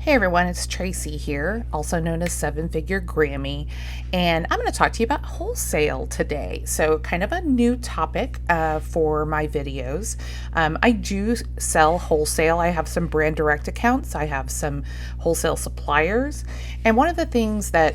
Hey everyone, it's Tracy here, also known as Seven Figure Grammy, and I'm going to talk to you about wholesale today. So, kind of a new topic for my videos. I do sell wholesale. I have some brand direct accounts, I have some wholesale suppliers, and one of the things that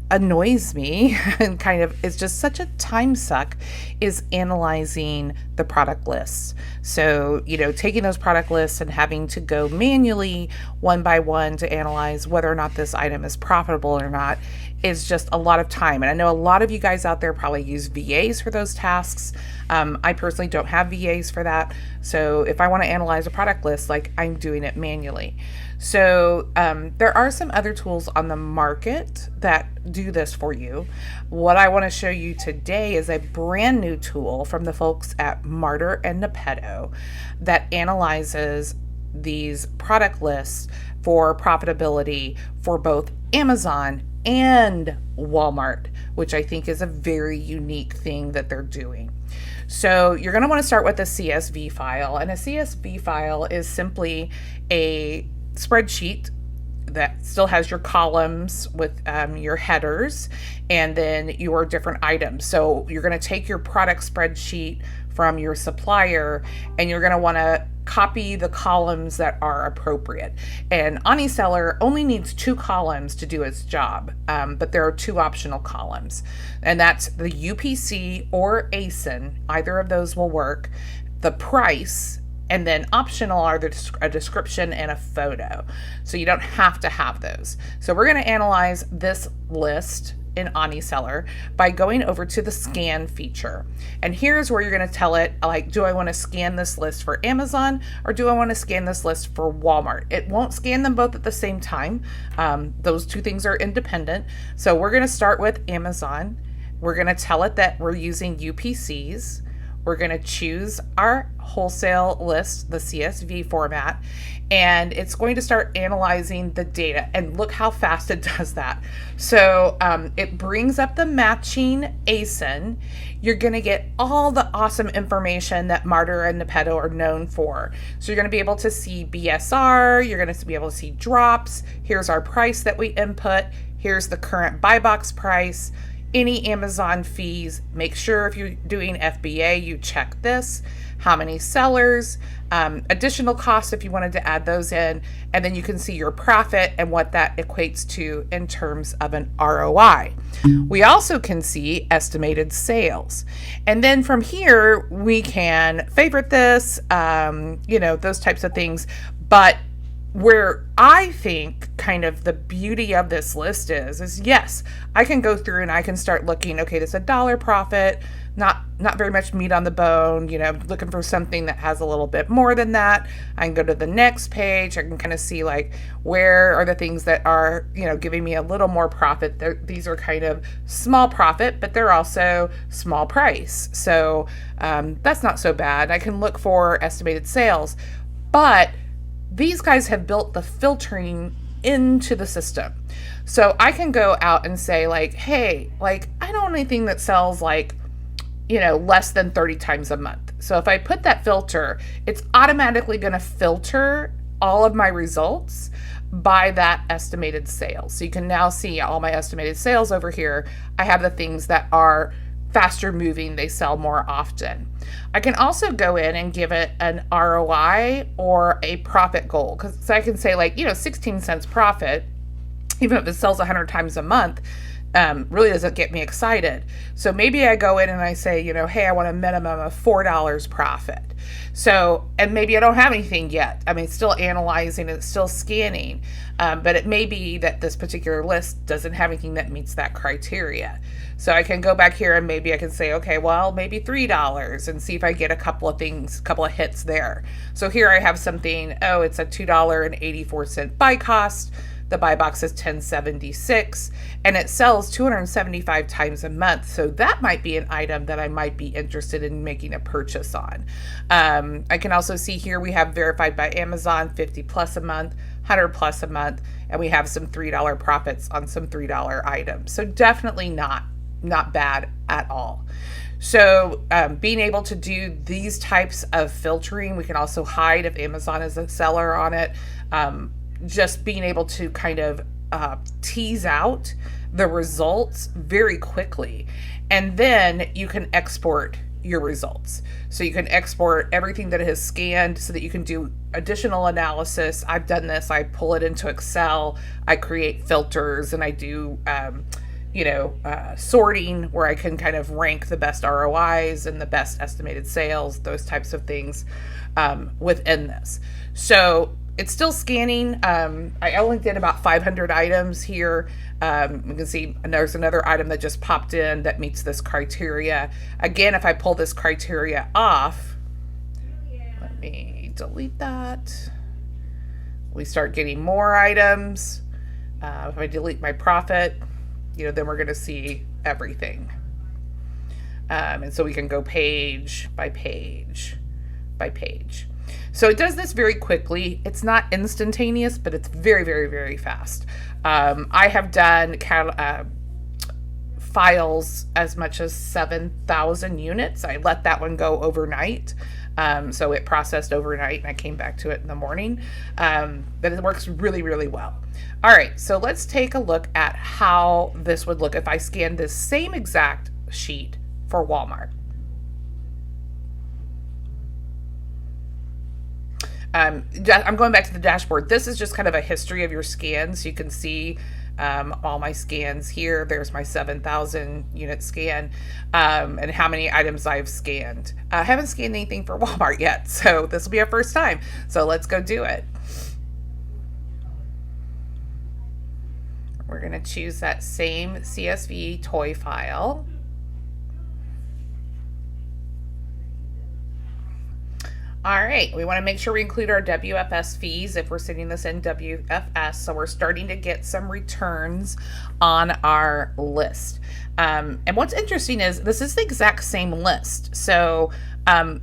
annoys me and kind of is just such a time suck is analyzing the product lists. So, taking those product lists and having to go manually one by one to analyze whether or not this item is profitable or not is just a lot of time. And I know a lot of you guys out there probably use VAs for those tasks. I personally don't have VAs for that. So if I want to analyze a product list, I'm doing it manually. So there are some other tools on the market that do this for you. What I want to show you today is a brand new tool from the folks at Marter and Nepeto that analyzes these product lists for profitability for both Amazon and Walmart, which I think is a very unique thing that they're doing. So you're going to want to start with a CSV file, and a CSV file is simply a spreadsheet that still has your columns with your headers and then your different items. So you're going to take your product spreadsheet from your supplier and you're going to want to copy the columns that are appropriate. And Aniseller only needs 2 columns to do its job, but there are 2 optional columns, and that's the UPC or ASIN. Either of those will work. The price, and then optional are a description and a photo. So you don't have to have those. So we're going to analyze this list in Aniseller by going over to the scan feature. And here's where you're going to tell it, do I want to scan this list for Amazon or do I want to scan this list for Walmart? It won't scan them both at the same time. Those 2 things are independent. So we're going to start with Amazon. We're going to tell it that we're using UPCs. We're going to choose our wholesale list, the CSV format, and it's going to start analyzing the data. And look how fast it does that. So it brings up the matching ASIN. You're going to get all the awesome information that Marter and Nepeto are known for. So you're going to be able to see BSR. You're going to be able to see drops. Here's our price that we input. Here's the current buy box price. Any Amazon fees. Make sure if you're doing FBA, you check this. How many sellers, additional costs if you wanted to add those in, and then you can see your profit and what that equates to in terms of an ROI. We also can see estimated sales. And then from here, we can favorite this, those types of things. But where I think kind of the beauty of this list is yes, I can go through and I can start looking, okay, there's $1 profit, not very much meat on the bone, looking for something that has a little bit more than that. I can go to the next page. I can kind of see where are the things that are, giving me a little more profit. These are kind of small profit, but they're also small price. So that's not so bad. I can look for estimated sales, but these guys have built the filtering into the system. So I can go out and say hey, I don't want anything that sells less than 30 times a month. So if I put that filter, it's automatically going to filter all of my results by that estimated sales. So you can now see all my estimated sales over here. I have the things that are faster moving, they sell more often. I can also go in and give it an ROI or a profit goal. So I can say 16 cents profit, even if it sells 100 times a month, really doesn't get me excited. So maybe I go in and I say, hey, I want a minimum of $4 profit. So, and maybe I don't have anything yet. It's still analyzing, it's still scanning, but it may be that this particular list doesn't have anything that meets that criteria. So I can go back here and maybe I can say, okay, well, maybe $3 and see if I get a couple of hits there. So here I have something, it's a $2.84 buy cost. The buy box is $10.76 and it sells 275 times a month. So that might be an item that I might be interested in making a purchase on. I can also see here we have verified by Amazon, 50 plus a month, 100 plus a month, and we have some $3 profits on some $3 items. So definitely not bad at all. So being able to do these types of filtering, we can also hide if Amazon is a seller on it. just being able to kind of tease out the results very quickly. And then you can export your results. So you can export everything that it has scanned so that you can do additional analysis. I've done this. I pull it into Excel. I create filters and I do, sorting where I can kind of rank the best ROIs and the best estimated sales, those types of things within this. So it's still scanning. I only did about 500 items here. You can see there's another item that just popped in that meets this criteria. Again, if I pull this criteria off, let me delete that. We start getting more items. If I delete my profit, then we're going to see everything. And so we can go page by page by page. So it does this very quickly. It's not instantaneous, but it's very, very, very fast. I have done files as much as 7,000 units. I let that one go overnight. So it processed overnight and I came back to it in the morning. But it works really, really well. All right, so let's take a look at how this would look if I scanned this same exact sheet for Walmart. I'm going back to the dashboard. This is just kind of a history of your scans. You can see all my scans here. There's my 7,000 unit scan and how many items I've scanned. I haven't scanned anything for Walmart yet, so this will be our first time. So let's go do it. We're going to choose that same CSV toy file. All right, we want to make sure we include our WFS fees if we're sending this in WFS. So we're starting to get some returns on our list. And what's interesting is this is the exact same list. So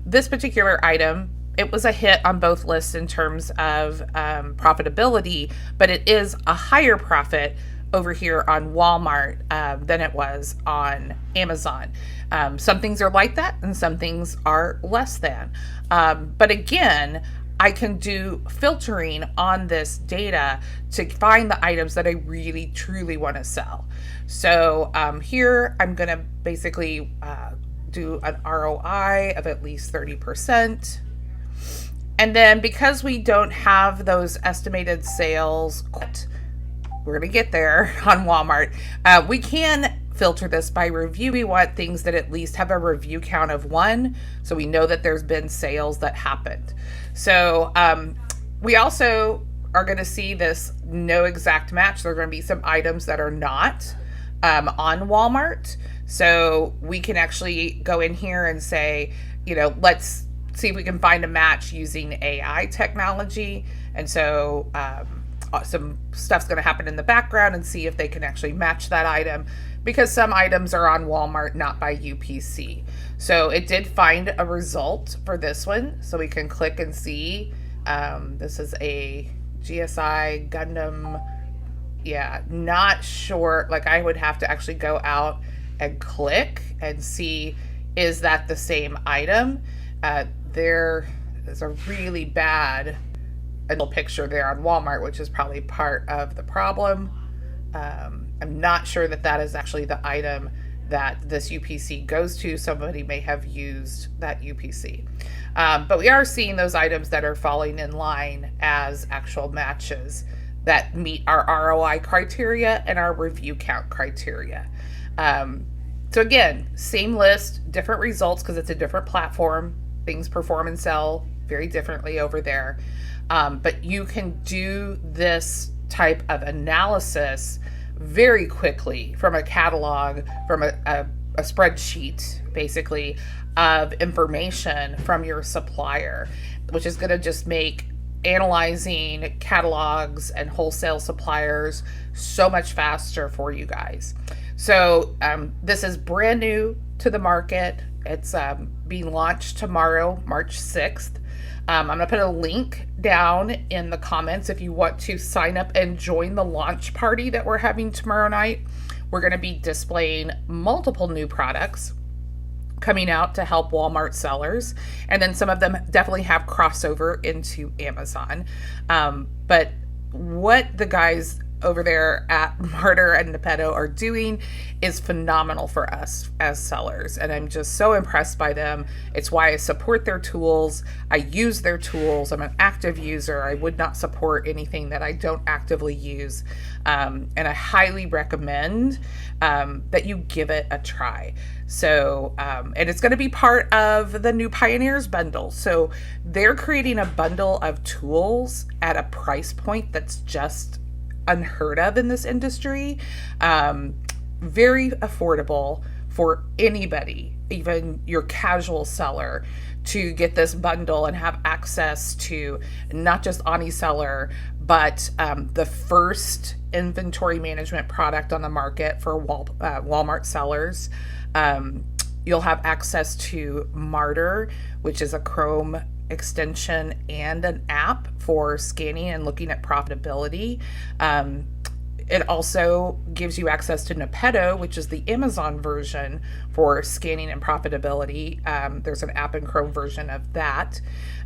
this particular item, it was a hit on both lists in terms of profitability, but it is a higher profit over here on Walmart than it was on Amazon. Some things are like that and some things are less than. But again, I can do filtering on this data to find the items that I really truly want to sell. So here I'm going to basically do an ROI of at least 30%. And then because we don't have those estimated sales, we're going to get there on Walmart, we can filter this by review. We want things that at least have a review count of 1, so we know that there's been sales that happened. So we also are going to see this no exact match. There are going to be some items that are not on Walmart. So we can actually go in here and say, let's see if we can find a match using AI technology. And so some stuff's going to happen in the background and see if they can actually match that item, because some items are on Walmart, not by UPC. So it did find a result for this one. So we can click and see. This is a GSI Gundam. Yeah, not sure. Like I would have to actually go out and click and see, is that the same item? There is a really bad picture there on Walmart, which is probably part of the problem. I'm not sure that that is actually the item that this UPC goes to. Somebody may have used that UPC. But we are seeing those items that are falling in line as actual matches that meet our ROI criteria and our review count criteria. So again, same list, different results because it's a different platform. Things perform and sell very differently over there. But you can do this type of analysis very quickly from a catalog, from a spreadsheet, basically, of information from your supplier, which is going to just make analyzing catalogs and wholesale suppliers so much faster for you guys. So this is brand new to the market. It's being launched tomorrow, March 6th. I'm going to put a link down in the comments if you want to sign up and join the launch party that we're having tomorrow night. We're going to be displaying multiple new products coming out to help Walmart sellers. And then some of them definitely have crossover into Amazon. But what the guys over there at Marter and Nepeto are doing is phenomenal for us as sellers. And I'm just so impressed by them. It's why I support their tools. I use their tools. I'm an active user. I would not support anything that I don't actively use. And I highly recommend that you give it a try. So, and it's going to be part of the new Pioneers bundle. So they're creating a bundle of tools at a price point that's just unheard of in this industry. Very affordable for anybody, even your casual seller, to get this bundle and have access to not just Aniseller, but the first inventory management product on the market for Walmart sellers. You'll have access to Marter, which is a Chrome extension and an app for scanning and looking at profitability. It also gives you access to Nepeto, which is the Amazon version for scanning and profitability. There's an app and Chrome version of that.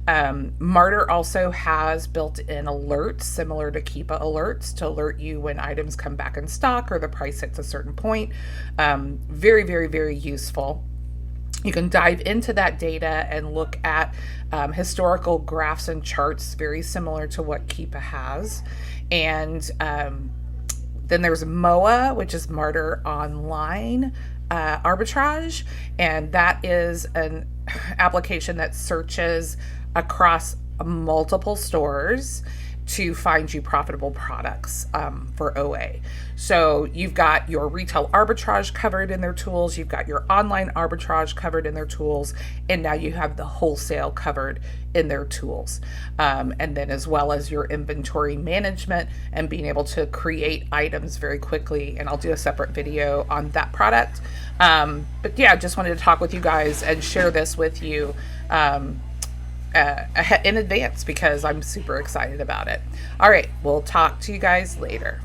Marter also has built-in alerts similar to Keepa alerts to alert you when items come back in stock or the price hits a certain point. Very, very, very useful. You can dive into that data and look at historical graphs and charts, very similar to what Keepa has. And then there's MOA, which is Marter Online Arbitrage. And that is an application that searches across multiple stores to find you profitable products for OA. So you've got your retail arbitrage covered in their tools, you've got your online arbitrage covered in their tools, and now you have the wholesale covered in their tools. And then as well as your inventory management and being able to create items very quickly. And I'll do a separate video on that product. But yeah, just wanted to talk with you guys and share this with you in advance because I'm super excited about it. All right, we'll talk to you guys later.